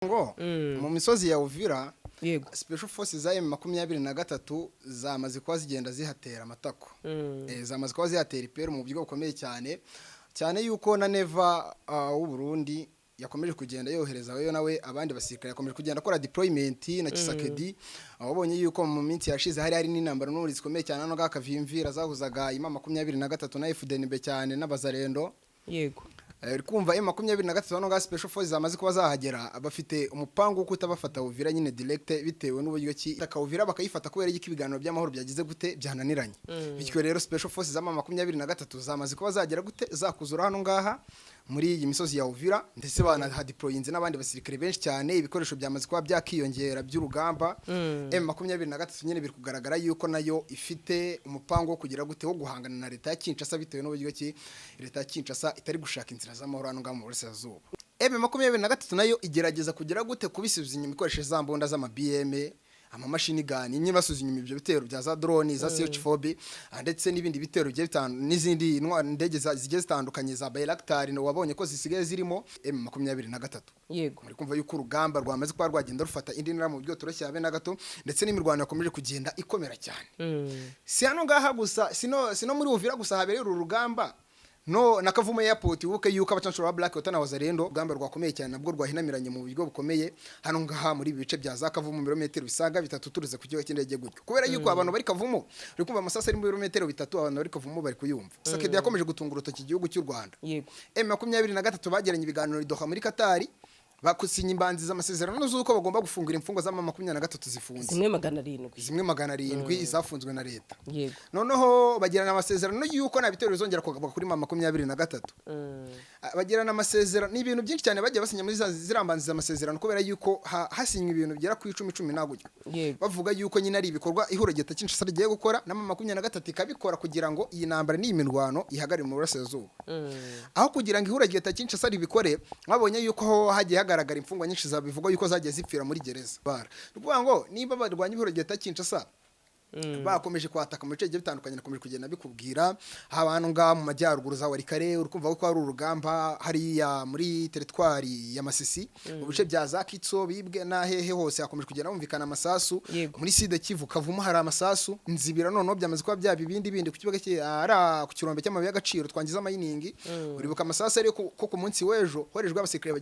ngo mu misozi ya Uvira yego special forces za M23 zamaze kwa zigenda zihatera amatako zamaze kwa zihatera ipero mu buryo bukomeye cyane yuko na Neva w'u Burundi yakomeje kugenda yohereza weyo nawe abandi basirikare yakomeje kugenda akora deployment na Kisakedi ababonye yuko mu minsi yashize hari n'intambara n'uri zikomeye cyane no gakavimvira zahuzaga ima 23 na FDNB cyane n'abazarendo yego kumva M23 hano ga special forces zamaze kuba zahagera abafite umupango wo kutabafata Uvira nyine direct bitewe n'uburyo ki akawuvira bakayifata kubera iki ibiganiro by'amahoro byagize gute byananiranye bityo rero special forces za 23 zamaze kuba zagera gute zakuzura hano ngaha muri iyi misozi ya Uvira ndetse bana ha deployinze n'abandi basirikare benshi cyane ibikoresho byamaze kuba byakiyongera by'urugamba M23 nyine biri kugaragara yuko nayo ifite umupango wo kugira gute wo guhangana na leta ya Kinshasa bitewe n'uburyo ki leta ya Kinshasa itari gushaka inzira z'amahoro hano ngaha mu Burasirazuba. M23 nayo igerageza kugira gute kubisubiza inyuma ikoresheje za mbonda z'ama BM amamashini gani nyine basuza inyuma ibyo bitero bya za drone za CH4B ndetse n'ibindi bitero bigiye n'izindi ndege zigiye zitandukanye za Bayraktar no wabonye ko zisigaye zirimo M23 yego muri kumva yuko urugamba rwamaze kwa rwagenda rufata indi ntara mu byo toroshye habe na gato ndetse n'imirwano yakomeje kugenda ikomera cyane si hano ngaha gusa sino muri Uvira gusa habereye uru rugamba no nakavumo airport ubuke yuko abacanshuro ba Black Otana wazarendo rugamba rwakomeye cyane nabwo rwahinamiranye mu buryo bukomeye hano ngaha muri bice bya zakavumo birometero bisaga bitatu turuze ku kigo cy'indege gutyo kubera yuko abantu bari kavumo uri kumva amasasa ari mu birometero bitatu abantu bari kavumo bari kuyumva Sakedi yakomeje gutungura urutoki igihugu cy'u Rwanda yego M23 bagiranye ibiganiro Doha muri Qatar bakusinya imbanzi z'amasezerano n'uzuko bagomba gufungura imfungo za 23 zifunze zimwe 700 zimwe 700 izafunzwe na leta yego noneho bagirana amasezerano yuko na bitero bizongera kugabwa kuri 23 bagirana amasezerano ni ibintu byinshi cyane bagiye basinya muri zirambanzi z'amasezerano kubera yuko hasinywe ibintu bigera ku 10 nagujya bavuga yuko nyine ari ibikorwa ihuro geta Kinshasa rigiye gukora na 23 ikabikora kugira ngo iyi nambara ni imirwano ihagarire mu Burasirazuba aho kugira ngo ihuro geta Kinshasa ribikore mwabonye yuko hagiye hagaragara imfungwa nyinshi zabivuga yuko zagiye zipfira muri gereza ruvuga ngo niba barwanya ihuro geta Kinshasa bakomeje kwataka mu bice bitandukanye nakomeje kugenda bikubwira abantu nga mu majyaruguru za Warikare urukumva ko ari urugamba hari ya muri territoire ya Masisi mu bice bya Zakitso bibwe na hehe hose hakomeje kugenda bumvikana amasasu muri Side Kivu kavumo hari amasasu nzibira none byamaze kwa bya bindi ku kibuga ara ku kirombe cy'amabuye y'agaciro twangiza amayiningi uribuka amasasu ari ko ku munsi wejo horejwe abasirikare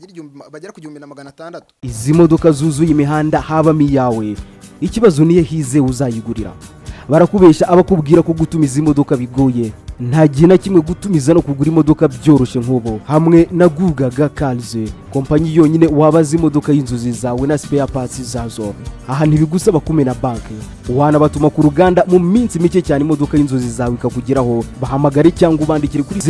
bagera ku 1600 izi modoka zuzuye imihanda haba miyawe ikibazo niye hize uzayigurira barakubesha abakubwira ko gutumiza imodoka bigoye nta gihe na kimwe gutumiza no kugura imodoka byoroshye nk'ubo hamwe na Gugaga Cars kompanyi yonyine wabaza imodoka y'inzozi zawe na spare parts zazo aha ntibigusaba kumena banki wanabatuma ku ruganda mu minsi mike cyane imodoka y'inzozi zawe ikakugeraho bahamagare cyangwa ubandikire kuri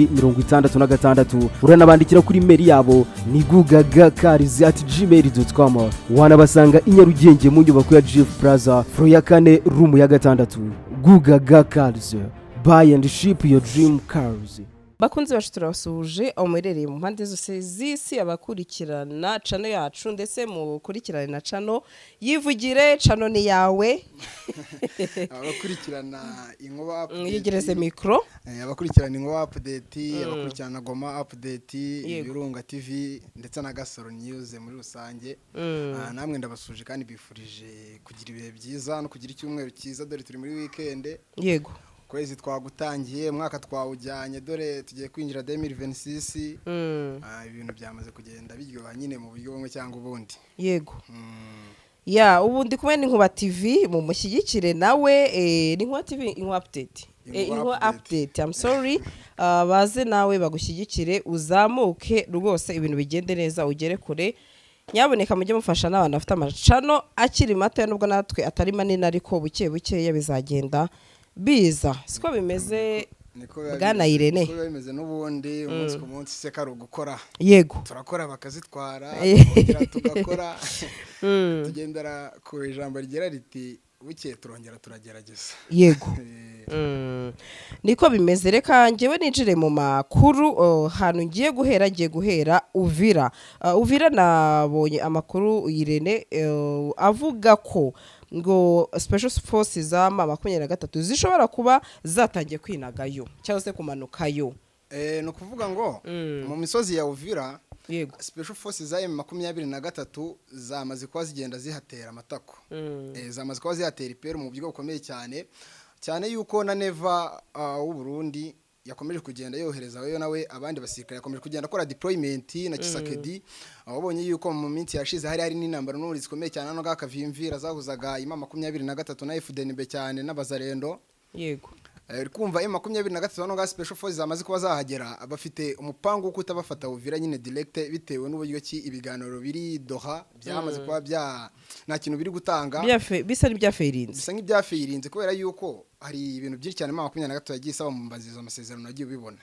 0788323266 uranabandikira kuri mail yabo ni gugagacars@gmail.com wanabasanga inyarugenge mu nyubako ya Jeff Plaza floor ya 4 room ya 6 Gugaga Cars buy and ship your dream cars. bakunze bacu turabasuje umuherereye mu mpande zose z'isi abakurikirana channel yacu ndetse mukurikirane na channel yivugire channel ni yawe abakurikirana inkuba update yegereze micro abakurikirana inkuba update abakurikirana Goma update Ibirunga TV ndetse na Gasoro News muri rusange namwe ndabasuje kandi bifurije kugira ibihe byiza no kugira icyumweru cyiza dore turi muri weekend yego kwezi twagutangiye mwaka twawujyanye dore tugiye kwinjira 2026 ibintu byamaze kugenda biryoha nyine mu buryo bumwe cyangwa ubundi yego ya ubu ndi kumwe n'Inkuba TV mu mushyigikire nawe n'Inkuba TV Inkuba update Inkuba update I'm sorry baze nawe bagushyigikire uzamuke rwose ibintu bigende neza ugere kure nyaboneka mujye mufasha n'abantu bafite amacano akiri mato nubwo natwe atari manini ariko buke bizagenda biza siko bimeze bwana Irene niko bimeze n'ubundi umunsi ku munsi se karo gukora yego turakora bakazitwara tugakora tugendera ku ijambo rigera riti buke turongera turagerageza yego niko bimeze reka ngewe ninjire mu makuru hano ngiye guhera Uvira nabonye amakuru Irene avuga ko ngo special forces za 23 zishobora kuba zatangiye kwinagayo cyangwa se kumanukayo no kuvuga ngo mu misozi ya Uvira yego special forces za M23 zamaze kuba zigenda zihatera amatako zamaze kuba zihatera ipero mu buryo bukomeye cyane yuko na Neva w'u Burundi yakomeje kugenda yohereza weyo nawe abandi basirikare yakomeje kugenda akora deployment na Kisakedi ababonye yuko mu minsi yashize hari n'intambara n'uri zikomeye cyane no gakavimvira zahuzaga ima 23 na FDNB cyane n'abazarendo yego kumva M23 no ga special forces zamaze kuba zahagera bafite umupango wo kutabafata Uvira nyine direct bitewe n'uburyo ki ibiganiro biri Doha byamaze kuba nta kintu biri gutanga bisa nk'ibyafeirinze kubera yuko hari ibintu byinshi cyane M23 yagiye isaba mu mbazizo amasezerano nagiye ubibona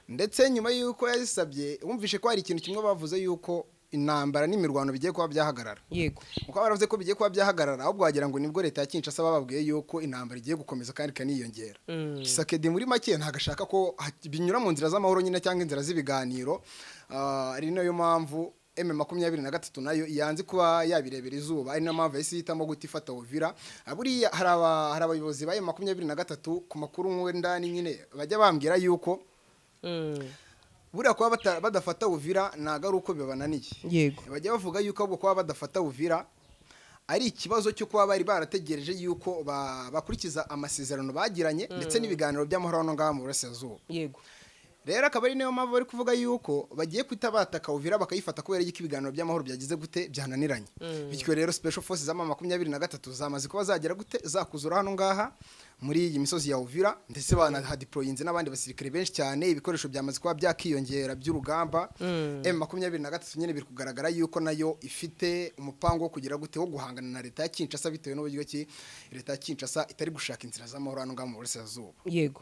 ndetse nyuma yuko yazisabye wumvishe ko hari ikintu kimwe bavuze yuko intambara n'imirwano bigiye kuba byahagarara yego uko baravuze ko bigiye kuba byahagarara ahubwo wagira ngo nibwo leta ya Kinshasa bababwiye yuko intambara igiye gukomeza kandi kaniyongera Kisakedi muri make ntagashaka ko binyura mu nzira z'amahoro nyine cyangwa inzira z'ibiganiro ari nayo mpamvu M23 nayo yanze kuba yabirebera izuba ari nayo mpamvu yahise yitamo gutifata Uvira buriya hari abayobozi ba M23 ku makuru nk'wendani nyine bajya bambwira yuko buriya kuba badafata Uvira ntago ari uko bibananiye yego bajya bavuga yuko ahubwo kuba badafata Uvira ari ikibazo cyo kuba bari barategereje yuko bakurikiza amasezerano bagiranye ndetse n'ibiganiro by'amahoro no ngaha mu burasirazuba yego rero akaba ari nayo mpamvu bari kuvuga yuko bagiye kwita bataka Uvira bakayifata kubera y'iki ibiganiro by'amahoro byagize gute byananiranye bityo rero special forces za M23 zamaze kuba zagera gute zakuzura hano ngaha muri iyi misozi ya Uvira ndetse banahadeployinze n'abandi basirikare benshi cyane ibikoresho byamaze kuba byakiyongera by'urugamba M23 nyine biri kugaragara yuko nayo ifite umupango wo kugira gute wo guhangana na leta ya Kinshasa bitewe n'uburyo ki leta ya Kinshasa itari gushaka inzira z'amahoro hano ngaha mu burasirazuba yego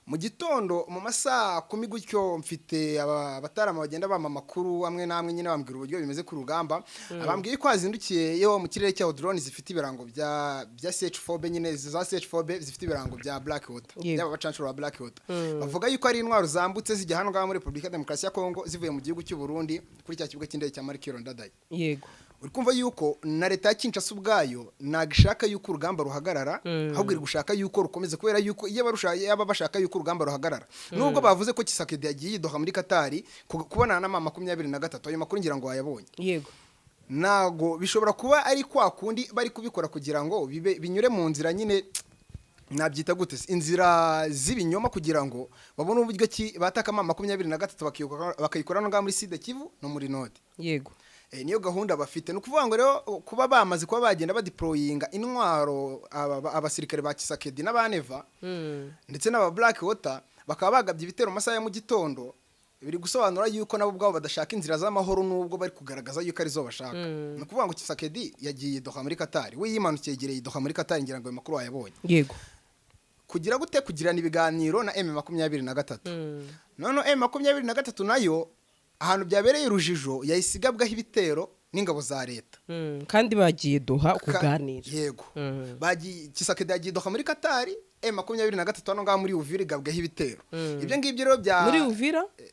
mu gitondo mu masaha 10 gutyo mfite abatarama bagenda bama makuru amwe namwe nyine bambwira uburyo bimeze ku rugamba abambwiye ko azindukiye yo mu kirere cya drone zifite ibirango bya CH4B nyine za CH4B zifite ibirango bya Blackwater yaba bacancuro wa Blackwater bavuga yuko ari intwaro zambutse zijya hano ngaha muri Republika Demokarasi ya Kongo zivuye mu gihugu cy'u Burundi kuri cya kibuga cy'indege cya Marikiro Ndadaye yego uri kumva yuko na leta ya Kinshasa ubwayo nagishaka yuko urugamba ruhagarara ahubwo iri gushaka yuko rukomeza kubera yuko iyo yaba bashaka yuko urugamba ruhagarara nubwo bavuze ko Kisakedi yagiye Doha muri Katari kubonana na M23 ayo makuru ngira ngo wayabonye yego nago bishobora kuba ari kwa kundi bari kubikora kugira ngo binyure mu nzira nyine nabyita gute inzira z'ibinyoma kugira ngo babone uburyo ki bataka M23 bakayikora no ngaha muri Sud Kivu no muri Nord yego niyo gahunda bafite nukuvuga ngo rero kuba bamaze kuba bagenda badeployinga intwaro abasirikare ba Kisakedi n'abaneva ndetse n'aba Blackwater bakaba bagabye ibitero masaha ya mu gitondo biri gusobanura yuko nabo ubwabo badashaka inzira z'amahoro nubwo bari kugaragaza yuko ari zo bashaka nukuvuga ngo Kisakedi yagiye Doha muri Katari we yimanukiye yegereye Doha muri Katari ngira ngo ayo makuru wayabonye yego kugira gute kugirana ibiganiro na M23 none M23 nayo ahantu byabereye rujijo yayisigabwaho ibitero n'ingabo za leta kandi bagiye Doha kuganira yego bagiye Kisakedi yagiye Doha muri Katari M23 hano ngaha muri Uvira igabwaho ibitero ibyo ngibyo rero bya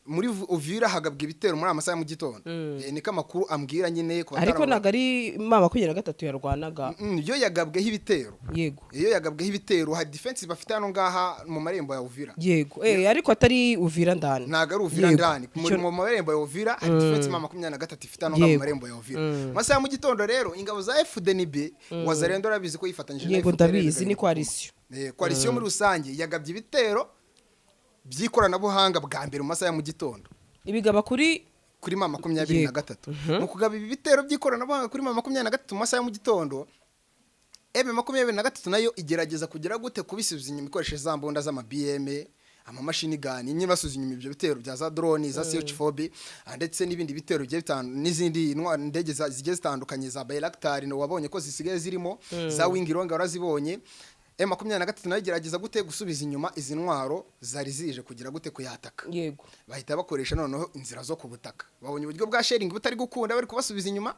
muri Uvira hagabwa ibitero muri amasaha mu gitondo niko amakuru ambwira nyine ko ariko nagari M23 yarwanaga yo yagabweho ibitero yego iyo yagabweho ibitero ha defense bafite hano ngaha mu marembo ya Uvira yego ariko atari Uvira ndani naga ari Uvira ndani mu marembo ya Uvira ha defense M23 ifite hano ngaha mu marembo ya Uvira masaha mu gitondo rero ingabo za FDNB wazarendo rabizi ko yifatanyije na yego ndabizi ni coalition coalition muri rusange yagabye ibitero by'ikoranabuhanga bwa mbere mu masaha ya mu gitondo ibigaba kuri M23 mu kugaba ibi bitero by'ikoranabuhanga kuri M23 mu masaha ya mu gitondo M23 nayo igerageza kugira gute kubisubiza inyuma ikoresheje za mbunda z'ama-BM amamashini gani nyine basuza inyuma ibyo bitero bya za drone za CH4B ndetse n'ibindi bitero bye n'izindi ndege zigiye zitandukanye za Bayraktar no wabonye ko zisigaye zirimo za Wingironga warazibonye M23 nayo gerageza gute gusubiza inyuma izi ntwaro zari zije kugira gute kuyataka yego bahita bakoresha noneho inzira zo kubutaka babonye uburyo bwa sharing butari gukunda bari kubasubiza inyuma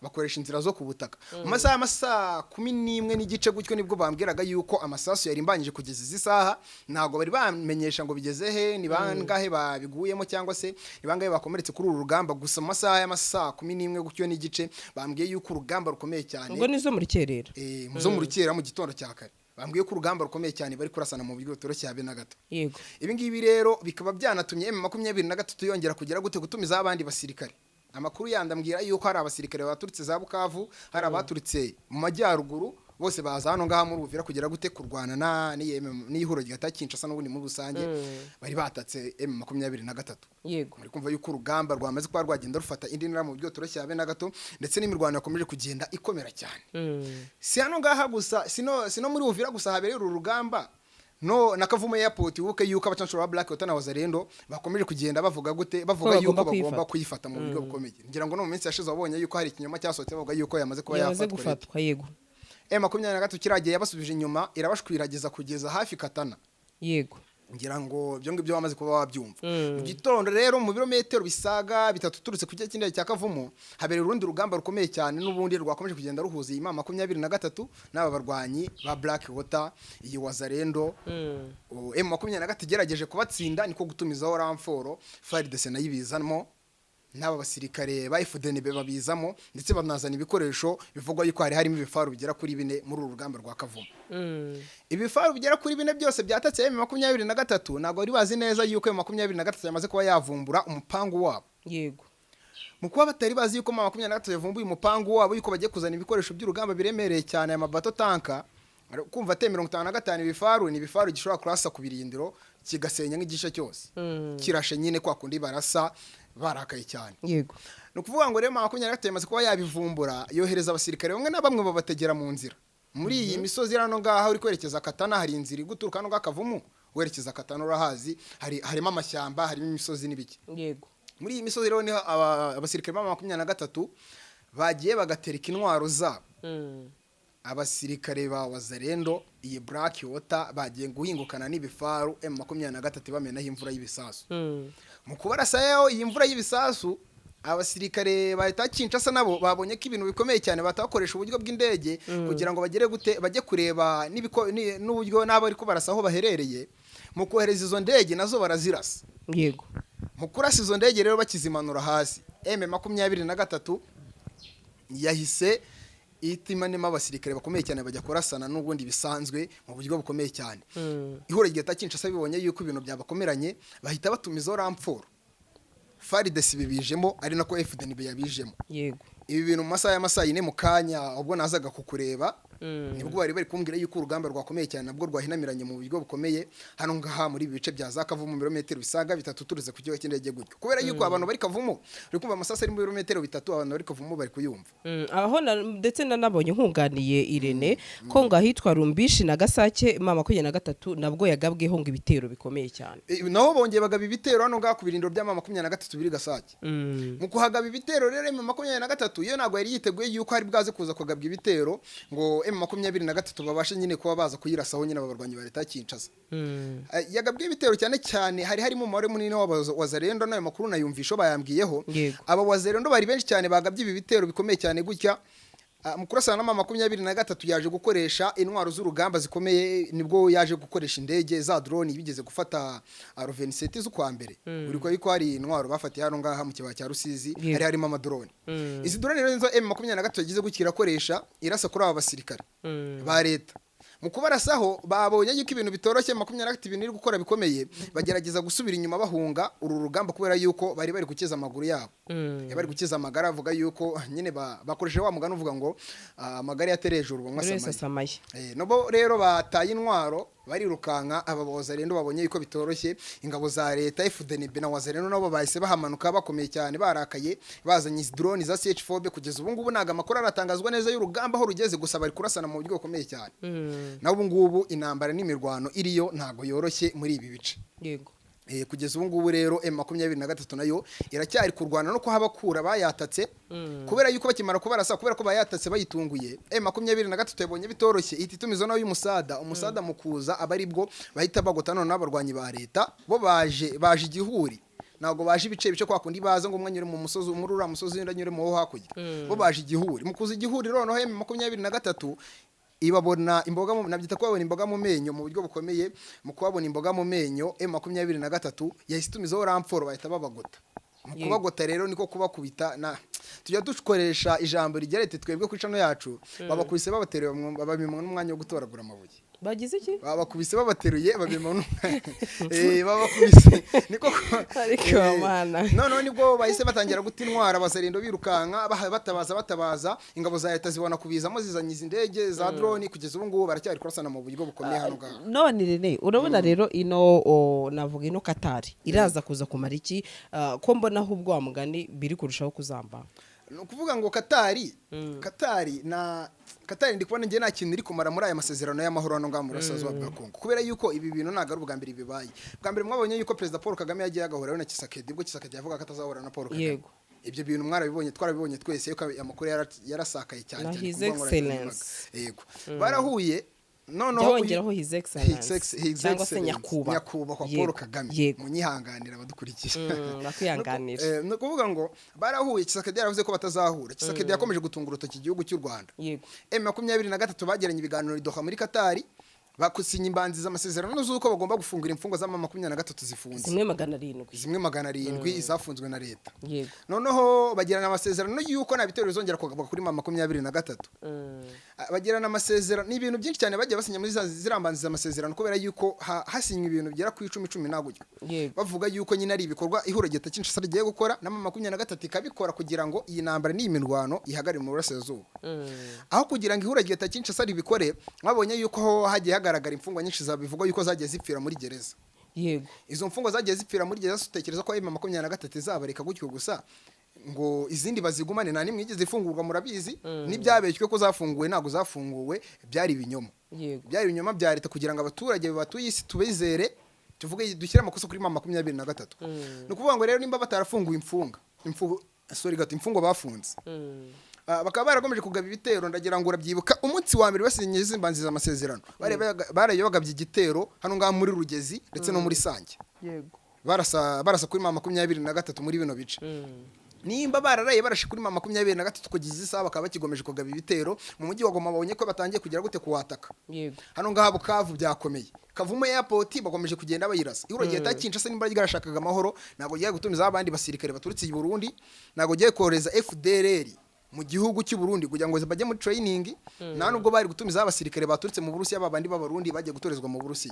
bakoresha inzira zo kubutaka mu masaha 11 n'igice gutyo nibwo bambwiraga yuko amasasu yari imbanyije kugeza izi saha ntago bari bamenyesha ngo bigeze he ni bangahe babiguyemo cyangwa se ni bangahe bakomeretse kuri uru rugamba gusa mu masaha 11 gutyo n'igice bambwiye yuko urugamba rukomeye cyane ngo nizo muri kerera muzo mu rukera mu gitondo cya kare bambwiye ko urugamba rukomeye cyane bari kurasana mu buryo butoroshye habe na gato. yego Ibi ngibi rero bikaba byanatumye M23 yongera kugera gute gutumiza abandi basirikare. Amakuru yandambwira yuko hari abasirikare baturutse za Bukavu, hari abaturutse mu majyaruguru, bose baza hano ngaha muri Uvira kugera gute kurwana n'ihuro rya Kinshasa n'ubundi muri rusange bari batatse M23. yego muri kumva yuko urugamba rwamaze kuba rwagenda rufata indi ntera mu buryo toroshye habe na gato, ndetse n'imirwano yakomeje kugenda ikomera cyane. Si hano ngaha gusa, sino muri Uvira gusa habereye uru rugamba. No nakavumo airport ubuke yuko abacanshuro ba Black Water na Wazalendo bakomeje kugenda bavuga gute, bavuga yuko bagomba kuyifata mu buryo bukomeye. Ngira ngo no mu minsi yashize wabonye yuko hari ikinyoma cyasohotse bavuga yuko yamaze kuba yafatwa. yego M23 kiragiye yabasubije inyuma, irabashwirageza kugeza hafi Katana. yego ngira ngo byo ngibyo bamaze kuba wabyumva. Mu gitondo rero mu birometero bisaga bitatu turutse ku cy'indege cya Kavumo habereye urundi rugamba rukomeye cyane n'ubundi rwakomeje kugenda ruhuza iyi M23 n'aba barwanyi ba Black Water, iyi Wazalendo. M23 gerageje kubatsinda niko gutumizaho ramforo FARDC nayibizamo, n'aba basirikare ba FDNB babizamo, ndetse banazana ibikoresho bivugwa yuko harimo ibifaru bigera kuri 4 muri uru rugamba rwa Kavumo. Ibifaru bigera kuri 4 byose byatatse M23 ntago ari bazi neza yuko M23 yamaze kuba yavumbura umupangu wabo. yego mu kuba batari bazi yuko M23 yavumbuye umupangu wabo yuko bagiye kuzana ibikoresho by'urugamba biremereye cyane, amabato tanka kumva T55 ibifaru ni ibifaru gishobora kurasa ku birindiro kigasenya nk'igisha cyose kirashe nyine kwa kundi barasa barakaye cyane. yego no kuvuga ngo rero M23 yamaze kuba yabivumbura, yohereza abasirikare bamwe na bamwe babategera mu nzira muri iyi misozi rano ngaha uri kwerekeza Katana. Hari inzira iguturuka hano Kavumu werekeza Katana urahazi, harimo amashyamba, harimo imisozi n'ibiki. yego muri iyi misozi rero ni abasirikare ba M23 bagiye bagatereka intwaro zabo. Abasirikare ba Wazalendo, iyi Black Water bagiye guhingukana n'ibifaru M23 bamenaho imvura y'ibisasu. Mu kubarasayo iyi mvura y'ibisasu, abasirikare bahita Kinshasa nabo babonye ko ibintu bikomeye cyane batakoresha uburyo bw'indege kugira ngo bagere gute bajye kureba n'uburyo nabo ari kubarasaho baherereye. Mu kohereza izo ndege nazo barazirasa. yego Mu kurasa izo ndege rero bakizimanura hasi, M23 yahise itimanema abasirikare bakomeye cyane bajya kurasana n'ubundi bisanzwe mu buryo bukomeye cyane. Ihuro rya Kinshasa bibonye yuko ibintu byabakomeranye bahita batumiza ramforo. FARDC bibijemo ari nako FDNB yabijemo. yego Ibi bintu mu masaha yine mu kanya ubwo nazaga kukureba nibwo bari kumbwira yuko urugamba rwakomeye cyane nabwo rwahinamiranye mu buryo bukomeye hano ngaha muri ibi bice bya za Kavumu mu birometero bisaga bitatu turuze ku kigo cy'indege gutyo, kubera yuko abantu bari Kavumu uri kumva amasasa ari mu birometero bitatu, abantu bari Kavumu bari kuyumva. aho ndetse nanabonye nkunganiye Irene ko ngahitwa Rumbishi na Gasake M23 nabwo yagabweho ngo ibitero bikomeye cyane. Naho bongeye bagaba ibitero hano ngaha ku birindiro bya M23 biri Gasake. Mu kuhagaba ibitero rero M23 iyo ntago yari yiteguye yuko hari bwaze kuza kugabwa ibitero ngo M23 babashe nyine kuba baza kuyirasaho nyine ababarwanyi ba leta Kinshasa. Yagabwe ibitero cyane cyane harimo umubare munini w'Abazalendo, nayo makuru nayumvisho bayambwiyeho. Aba Wazalendo bari benshi cyane bagabye ibi bitero bikomeye cyane gutya. Mukurasana na M23 yaje gukoresha intwaro z'urugamba zikomeye, nibwo yaje gukoresha indege za drone bigeze gufata R27 z'ukwa mbere. Uri ko yuko hari intwaro bafatiye hano ngaha mu kibaya cya Rusizi harimo amadrone. Izi drone rero M23 yagize gukira koresha irasa kuri aba basirikare ba leta. Mu kubarasaho babonye yuko ibintu bitoroshye M23 iri gukora bikomeye, bagerageza gusubira inyuma bahunga uru rugamba kubera yuko bari gukeza amaguru yabo. Bari gukeza amagara avuga yuko nyine bakoresheje wa mugano uvuga ngo amagara yatereje urubwa samaye. Nobo rero bataye intwaro barirukanka. Aba Wazalendo babonye yuko bitoroshye, ingabo za leta FDNB na Wazalendo nabo bahise bahamanuka bakomeye cyane barakaye, bazanye drone za CH4B. Kugeza ubu ngubu naga makuru aratangazwa neza y'urugamba aho rugeze, gusa bari kurasana mu buryo bukomeye cyane. Na ubu ngubu intambara n'imirwano iriyo ntago yoroshye muri ibi bice. Yego. Kugeza ubu ngubu rero M23 nayo iracyari kurwana no kuhabakura bayatatse, kubera yuko bakimara kubarasa, kubera ko bayatatse bayitunguye. M23 yabonye bitoroshye ititumizo nayo y'umusada, umusada mukuza abari bwo bahita bagota none n'abarwanyi ba leta bo baje igihuri. Nago baje ibice bice kwa kundi baza ngo umwanyure mu musozi umurura musozi ndanyure mu hakurya. Bo baje igihuri, mukuza igihuri rero no M23 ibabona imboga mu nabyita ko babona imboga mu menyo mu buryo bukomeye. Mu kubabona imboga mu menyo M23 yahitumizaho ramforo bahita babagota. Mu kubagota rero niko kubakubita na tujya dukoresha ijambo rigerete twebwe ku cano yacu babakubise babatereye babimwe n'umwanya wo gutoragura amabuye. bagize iki babakubise babateruye babimana babakubise niko ariko mana none nibwo bahise batangira guta intwara abasarindo birukanka batabaza ingabo za leta zibona kubizamo zizanye izi ndege za drone kugeza ubu ngubu baracyari kurasana mu buryo bukomeye hano ngaho. none rene urabona rero ino navuga ino Katari iraza kuza kumara iki ko mbona ahubwo wa mugani biri kurushaho kuzamba. Ni ukuvuga ngo Katari ndi kubona ngiye nta kintu iri kumara muri aya masezerano y'amahoro hano ngaho mu burasirazuba bwa Kongo kubera yuko ibi bintu ntabwo ari ubwa mbere bibaye. Bwa mbere mwabonye yuko Perezida Paul Kagame yagiye agahura na Tshisekedi ubwo Tshisekedi yavuga ko atazahura na Paul Kagame. Yego. Ibyo bintu mwarabibonye twarabibonye twese yuko amakuru yarasakaye cyane na His Excellence. Yego. Barahuye noneho yongeraho His Excellence cyangwa se nyakubahwa Paul Kagame munyihanganira abadukurikira bakwihanganira. No kuvuga ngo barahuye Tshisekedi yaravuze ko batazahura. Tshisekedi yakomeje gutunga urutoki igihugu cy'u Rwanda. Yego. M23 bagiranye ibiganiro Doha muri Katari bakusinya imbanzi z'amasezerano z'uko bagomba gufungura imfungwa za 23 zifunze. Zimwe 700 izafunzwe na leta. Yego. Noneho bagirana amasezerano yuko nta bitero bizongera kugaba kuri 23. Bagirana amasezerano ni ibintu byinshi cyane bagiye basinya muri zirambanzi z'amasezerano kubera yuko hasinywe ibintu byera ku 10 nagujya. Bavuga yuko nyine ari ibikorwa ihuro geta Kinshasa rigiye gukora na 23 ikabikora kugira ngo iyi ntambara ni imirwano ihagarire mu burasirazuba. Aho kugira ngo ihuro geta Kinshasa ribikore mwabonye yuko hagiye hagaragara imfungwa nyinshi zabivuga yuko zagiye zipfira muri gereza. Yego. Izo mfungwa zagiye zipfira muri gereza sutekereza ko M23 zabareka gutyo gusa ngo izindi bazigumane nta nimwe igeze ifungurwa murabizi n'ibyabeshywe ko zafunguwe ntago zafunguwe byari ibinyoma. Yego. Byari ibinyoma bya leta kugira ngo abaturage batuye isi tubizere tuvuge dushyira amakosa kuri 23. No kuvuga ngo rero nimba batarafunguye imfungo bafunze. Bakaba baragomeje kugaba ibitero ndagira ngo urabyibuka umunsi wa mbere basinye zimbanziza amasezerano barayo bagabye igitero hano ngaha muri Rugezi ndetse no muri Sange. Yego. Barasa kuri 23 muri bino bice. Nimba bararaye barashe kuri 23 kugize isaha bakaba bakigomeje kugaba ibitero mu mujyi wa Goma babonye ko batangiye kugira gute kuwataka. Yego. Hano ngaha Bukavu byakomeye. Kavumo airport bakomeje kugenda bayirasa. Ihurogeye ta Kinshasa nimba ryarashakaga amahoro nago giye gutumiza abandi basirikare baturutse i Burundi nago giye koreza FDLR mu gihugu cy'u Burundi kugira ngo bajye muri training nta nubwo bari gutumiza abasirikare baturutse mu Burusiya babandi b'abarundi bagiye gutorezwa mu Burusiya.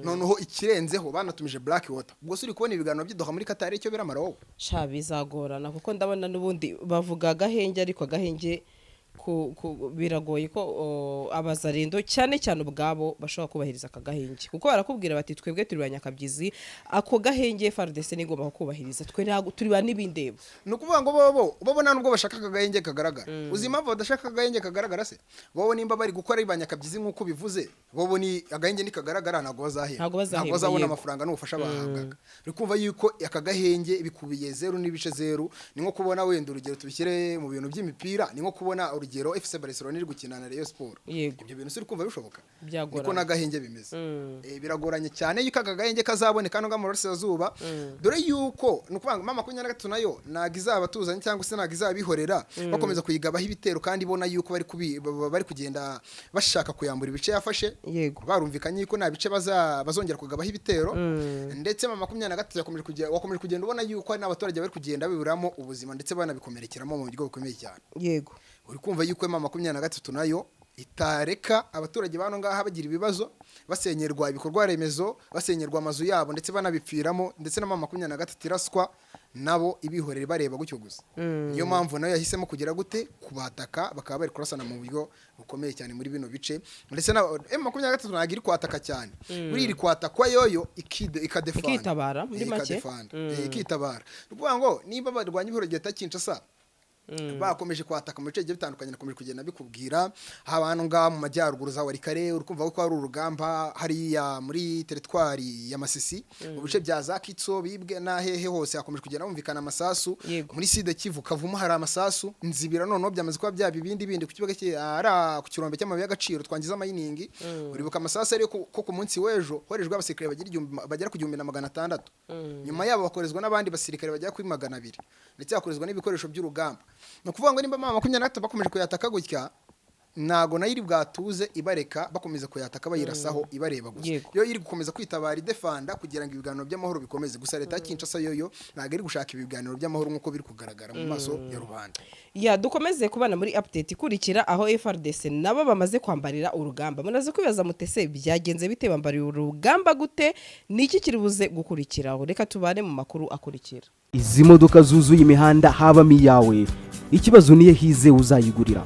Noneho ikirenzeho banatumije Blackwater ubwo suri kubona ibiganiro by'Doha muri Katari cyo biramara wowe sha bizagorana kuko ndabona nubundi bavuga agahenge ariko agahenge biragoye ko abazarindo cyane ubwabo bashobora kubahiriza akagahenge kuko barakubwira bati twebwe turi banyakabyizi ako gahenge FARDC nigomba kubahiriza twe ntago turi ba nibindebo. No kuvuga ngo bobo nta nubwo bashaka akagahenge kagaragara. Uzima badashaka akagahenge kagaragara se bobo nimba bari gukora ibanyakabyizi nkuko bivuze bobo ni agahenge nikagaragara nago bazahera ntago bazabona amafaranga n'ubufasha bahabwaga. Uri kumva yuko akagahenge bikubiye 0 n'ibice 0 ni nko kubona wenda urugero tubishyire mu bintu by'imipira ni nko kubona urugero FC Barcelona iri gukina na Rayon Sport. Ibyo bintu suri kumva bishoboka niko nagahenge bimeze. Biragoranye cyane yuko akagahenge kazaboneka no mu burasirazuba dore yuko nukuvuga ngo 23 nayo nagizaba tuzanye cyangwa se nagizaba bihorera bakomeza kuyigabaho ibitero kandi bona yuko bari kugenda bashaka kuyambura ibice yafashe. Barumvikanye yuko nta bice bazongera kugabaho ibitero ndetse 23 wakomeje kugenda ubona yuko n'abaturage bari kugenda biburamo ubuzima ndetse banabikomerekeramo mu buryo bukomeye cyane. Yego. Uri kumva yuko 23 nayo itareka abaturage bano ngaha bagira ibibazo basenyerwa ibikorwa remezo basenyerwa amazu yabo ndetse banabipfiramo ndetse na 23 iraswa nabo ibihorere bareba gutyo gusa. Niyo mpamvu nayo yahisemo kugira gute kubataka bakaba bari kurasana mu buryo bukomeye cyane muri bino bice ndetse na M23 nagiri kwataka cyane buri iri kwatakwa yoyo ikadefanda ikitabara muri make ikitabara. Nukuvuga ngo niba barwanya ihurogeye ta Kinshasa bakomeje kwataka mu bice bitandukanye nakomeje kugenda bikubwira abantu nga mu majyaruguru za Warikare urukumva ko ari urugamba hari ya muri territoire ya Masisi mu bice bya Zakitso bibwe na hehe hose hakomeje kugenda bumvikana amasasu muri Side Kivu Kavumo hari amasasu nzibira none byamaze kuba byaba ibindi ku kibuga ara ku kirombe cy'amabuye y'agaciro twangiza amayiningi uribuka amasasu ari ko ku munsi wejo horejwe abasirikare bagera ku 1600 nyuma yabo bakorezwa n'abandi basirikare bagera kuri 200 ndetse hakorezwa n'ibikoresho by'urugamba. No kuvuga ngo nimba 23 bakomeje kuyataka gutya ntago nayo iri bwatuze ibareka bakomeza kuyataka bayirasaho ibareba gusa yo iri gukomeza kwitabara idefanda kugira ngo ibiganiro by'amahoro bikomeze gusa leta ya Kinshasa yoyo ntago iri gushaka ibiganiro by'amahoro nk'uko biri kugaragara mu maso ya rubanda. Dukomeze kubana muri update ikurikira aho FRDC nabo bamaze kwambarira urugamba. Munaze kwibaza mutese byagenze bite bambariye urugamba gute niki kiribuze gukurikiraho. Reka tubane mu makuru akurikira. Izi modoka zuzuye imihanda habamo iyawe, ikibazo niye hize uzayigurira.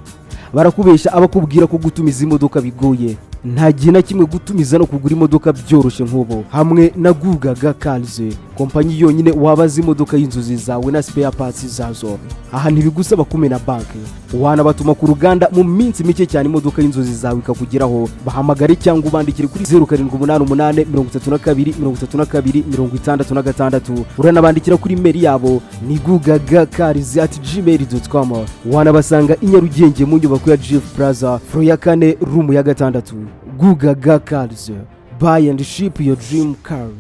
Barakubesha abakubwira ko gutumiza imodoka bigoye, nta gihe na kimwe gutumiza no kugura imodoka byoroshye nk'ubo. Hamwe na Gugaga Cars, kompanyi yonyine wabaza imodoka y'inzozi zawe na spare parts zazo. Aha ntibigusaba kumena banki, wanabatuma ku ruganda mu minsi mike cyane imodoka y'inzozi zawe ikakugeraho. Bahamagare cyangwa ubandikire kuri 0788333266. Uranabandikira kuri mail yabo ni gugagacars@gmail.com. Wanabasanga i Nyarugenge mu nyubako ya GF Plaza floor ya 4 room ya 6. Gugaga Cars, buy and ship your dream car.